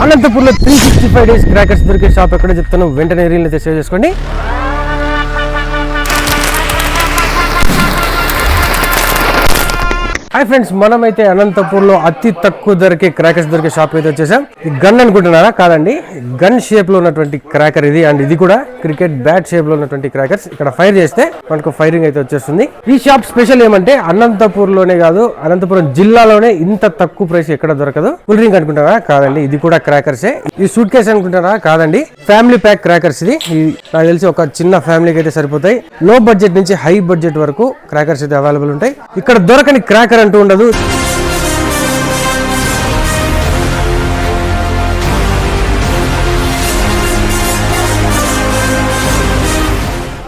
అనంతపూర్లో 365 days crackers దొరికే shop ఎక్కడ చెప్తాను, వెంటనే రీల్ అయితే సేవ్ చేసుకోండి. హాయ్ ఫ్రెండ్స్, మనమైతే అనంతపూర్లో అతి తక్కువ ధరకే క్రాకర్స్ దొరికే షాప్ అయితే వచ్చేసాం. ఈ గన్ అనుకుంటున్నారా? కాదండి, గన్ షేప్ లో ఉన్నటువంటి క్రాకర్ ఇది. అండ్ ఇది కూడా క్రికెట్ బ్యాట్ షేప్ లో ఉన్నటువంటి క్రాకర్స్. ఇక్కడ ఫైర్ చేస్తే మనకు ఫైరింగ్ అయితే వచ్చేస్తుంది. ఈ షాప్ స్పెషల్ ఏమంటే అనంతపూర్ లోనే కాదు, అనంతపురం జిల్లాలోనే ఇంత తక్కువ ప్రైస్ ఎక్కడ దొరకదు. కూల్ డ్రింక్ అనుకుంటారా? కాదండి, ఇది కూడా క్రాకర్సే. ఈ సూట్ కేస్ అనుకుంటారా? కాదండి, ఫ్యామిలీ ప్యాక్ క్రాకర్స్ ఇది. నాకు తెలిసి ఒక చిన్న ఫ్యామిలీకి అయితే సరిపోతాయి. లో బడ్జెట్ నుంచి హై బడ్జెట్ వరకు క్రాకర్స్ అయితే అవైలబుల్ ఉంటాయి. ఇక్కడ దొరకని క్రాకర్ అంటూ ఉండదు.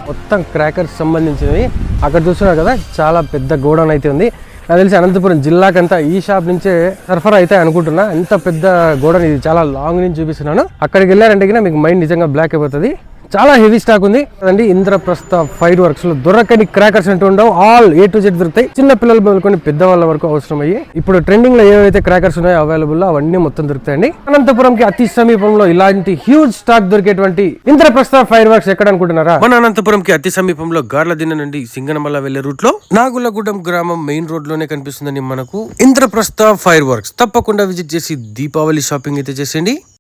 మొత్తం క్రాకర్స్ సంబంధించినవి అక్కడ చూస్తున్నారు కదా, చాలా పెద్ద గోడౌన్ అయితే ఉంది. నాకు తెలిసి అనంతపురం జిల్లాకంతా ఈ షాప్ నుంచే సరఫరా అయితే అనుకుంటున్నా. ఎంత పెద్ద గోడౌన్ ఇది, చాలా లాంగ్ నుంచి చూపిస్తున్నాను. అక్కడికి వెళ్ళారంటే మీకు మైండ్ నిజంగా బ్లాక్ అయిపోతుంది. చాలా హెవీ స్టాక్ ఉంది కదండి. ఇంద్రప్రస్థ ఫైర్ వర్క్స్ లో దొరకని క్రాకర్స్ అంటూ ఉండవు. ఆల్ A to Z దొరుకుతాయి. చిన్న పిల్లలు మొదలుకొని పెద్దవాళ్ళ వరకు అవసరం అయ్యి ఇప్పుడు ట్రెండింగ్ లో ఏవైతే క్రాకర్స్ ఉన్నాయో అవైలబుల్ లో అవన్నీ మొత్తం దొరుకుతాయండి. అనంతపురంకి అతి సమీపంలో ఇలాంటి హ్యూజ్ స్టాక్ దొరికేటువంటి ఇంద్రప్రస్థ ఫైర్ వర్క్స్ ఎక్కడ అనుకుంటున్నారా? మన అనంతపురంకి అతి సమీపంలో గార్లదిన్నె నుండి సింగనమల్ల వెళ్లే రూట్ లో నాగులగూడెం గ్రామం మెయిన్ రోడ్ లోనే కనిపిస్తుందండి మనకు ఇంద్రప్రస్థ ఫైర్ వర్క్స్. తప్పకుండా విజిట్ చేసి దీపావళి షాపింగ్ అయితే చేసేయండి.